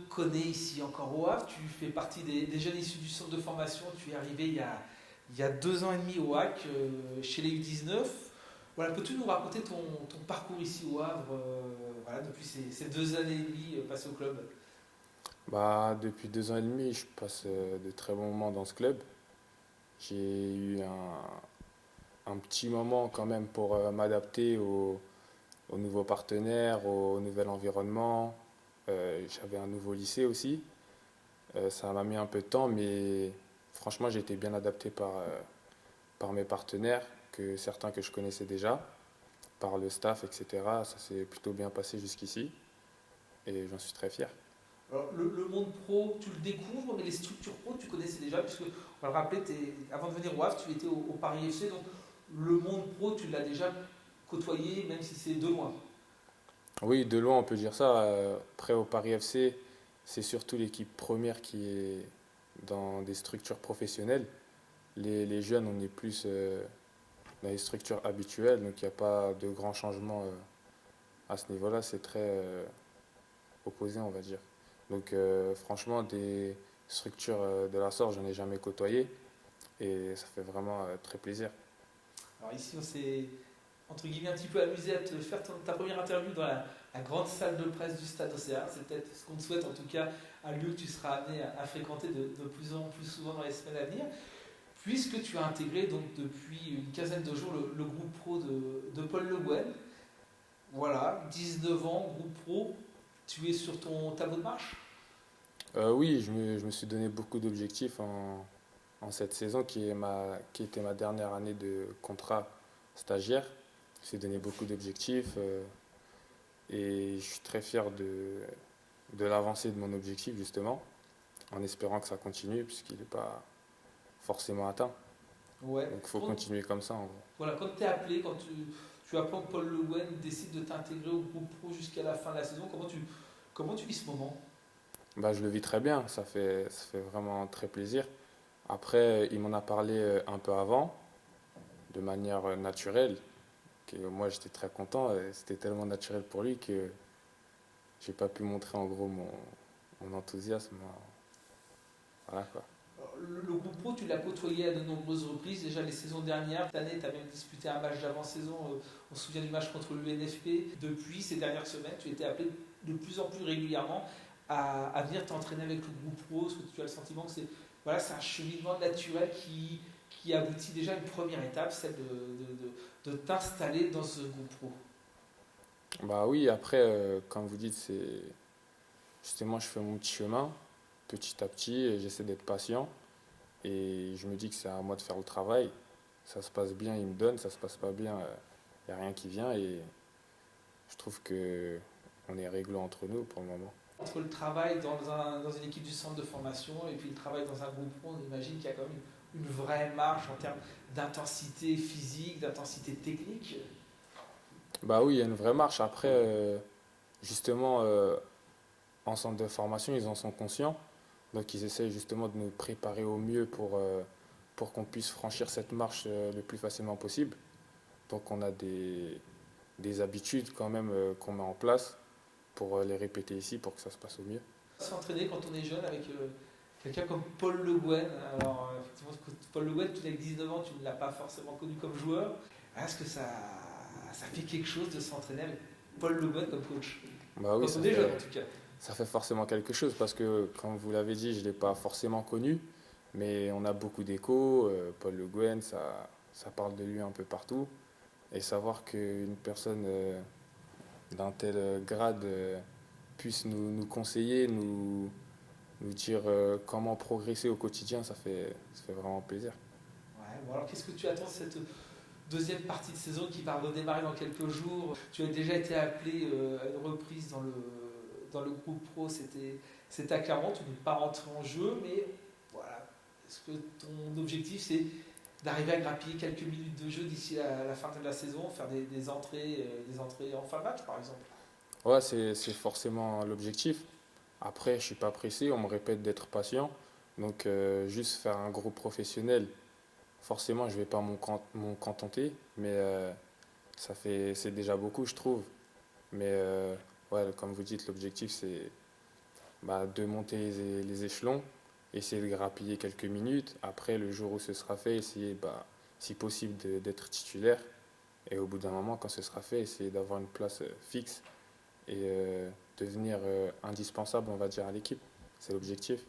connaît ici encore au Havre. Tu fais partie des jeunes issus du centre de formation. Tu es arrivé il y a 2 ans et demi au HAC, chez les U19. Voilà, peux-tu nous raconter ton parcours ici au Havre, voilà, depuis ces 2 années et demie passées au club? Bah, depuis 2 ans et demi, je passe de très bons moments dans ce club. J'ai eu un petit moment quand même pour m'adapter aux nouveaux partenaires, au nouvel environnement. J'avais un nouveau lycée aussi. Ça m'a mis un peu de temps, mais franchement, j'ai été bien adapté par mes partenaires, certains que je connaissais déjà, par le staff, etc. Ça s'est plutôt bien passé jusqu'ici et j'en suis très fier. Alors, le monde pro, tu le découvres, mais les structures pro, tu connaissais déjà, puisque, on va le rappeler, avant de venir au Havre, tu étais au Paris FC, donc le monde pro, tu l'as déjà côtoyé, même si c'est de loin. Oui, de loin, on peut dire ça. Après, au Paris FC, c'est surtout l'équipe première qui est dans des structures professionnelles. Les jeunes, on est plus dans les structures habituelles, donc il n'y a pas de grands changements à ce niveau-là. C'est très opposé, on va dire. Donc, franchement, des structures de la sorte, j'en ai jamais côtoyé et ça fait vraiment très plaisir. Alors ici, on s'est, entre guillemets, un petit peu amusé à te faire ta première interview dans la grande salle de presse du Stade Océan. C'est peut-être ce qu'on te souhaite, en tout cas, un lieu que tu seras amené à fréquenter de plus en plus souvent dans les semaines à venir, puisque tu as intégré donc depuis une quinzaine de jours le groupe pro de Paul Le Guen. Voilà, 19 ans, groupe pro, tu es sur ton tableau de marche. Oui, je me suis donné beaucoup d'objectifs en cette saison qui était ma dernière année de contrat stagiaire. Je me suis donné beaucoup d'objectifs et je suis très fier de l'avancée de mon objectif justement, en espérant que ça continue puisqu'il n'est pas forcément atteint. Ouais. Donc il faut continuer comme ça en gros. Voilà, quand tu es appelé, quand tu apprends que Paul Le Guen décide de t'intégrer au groupe pro jusqu'à la fin de la saison, comment tu vis ce moment? Bah, je le vis très bien, ça fait vraiment très plaisir. Après, il m'en a parlé un peu avant, de manière naturelle, que moi j'étais très content. C'était tellement naturel pour lui que j'ai pas pu montrer en gros mon enthousiasme. Voilà quoi. Le groupe pro, tu l'as côtoyé à de nombreuses reprises, déjà les saisons dernières. Cette année, tu as même disputé un match d'avant-saison, on se souvient du match contre l'UNFP. Depuis ces dernières semaines, tu étais appelé de plus en plus régulièrement à venir t'entraîner avec le groupe pro. Est-ce que tu as le sentiment que c'est un cheminement naturel qui aboutit déjà à une première étape, celle de t'installer dans ce groupe pro? Bah oui, après, comme vous dites, c'est justement je fais mon petit chemin, petit à petit, et j'essaie d'être patient. Et je me dis que c'est à moi de faire le travail. Ça se passe bien, il me donne, ça se passe pas bien, il n'y a rien qui vient. Et je trouve que on est réglo entre nous pour le moment. Entre le travail dans une équipe du centre de formation et puis le travail dans un groupe pro, on imagine qu'il y a quand même une vraie marge en termes d'intensité physique, d'intensité technique. Bah oui, il y a une vraie marche. Après, justement, en centre de formation, ils en sont conscients. Donc ils essayent justement de nous préparer au mieux pour qu'on puisse franchir cette marche le plus facilement possible. Donc on a des habitudes quand même qu'on met en place pour les répéter ici pour que ça se passe au mieux. S'entraîner quand on est jeune avec quelqu'un comme Paul Le Guen. Alors, effectivement, Paul Le Guen, tu n'as que 19 ans, tu ne l'as pas forcément connu comme joueur. Est-ce que ça fait quelque chose de s'entraîner avec Paul Le Guen comme coach? Bah oui, Quand on est jeune, en tout cas. ça fait forcément quelque chose parce que, comme vous l'avez dit, je ne l'ai pas forcément connu, mais on a beaucoup d'échos. Paul Le Guen, ça parle de lui un peu partout. Et savoir qu'une personne d'un tel grade puisse nous conseiller, nous dire comment progresser au quotidien, ça fait vraiment plaisir. Ouais, bon, alors qu'est-ce que tu attends de cette deuxième partie de saison qui va redémarrer dans quelques jours? Tu as déjà été appelé à une reprise dans le groupe pro, c'était à Clermont, tu n'es pas rentré en jeu, mais voilà. Est-ce que ton objectif c'est d'arriver à grappiller quelques minutes de jeu d'ici la fin de la saison, faire des entrées en fin de match par exemple? Ouais, c'est forcément l'objectif. Après, je suis pas pressé, on me répète d'être patient. Donc, juste faire un groupe professionnel, forcément, je vais pas m'en contenter, mais c'est déjà beaucoup, je trouve. Mais ouais, comme vous dites, l'objectif, de monter les échelons, essayer de grappiller quelques minutes. Après, le jour où ce sera fait, essayer, si possible, d'être titulaire. Et au bout d'un moment, quand ce sera fait, essayer d'avoir une place fixe et devenir indispensable, on va dire, à l'équipe. C'est l'objectif.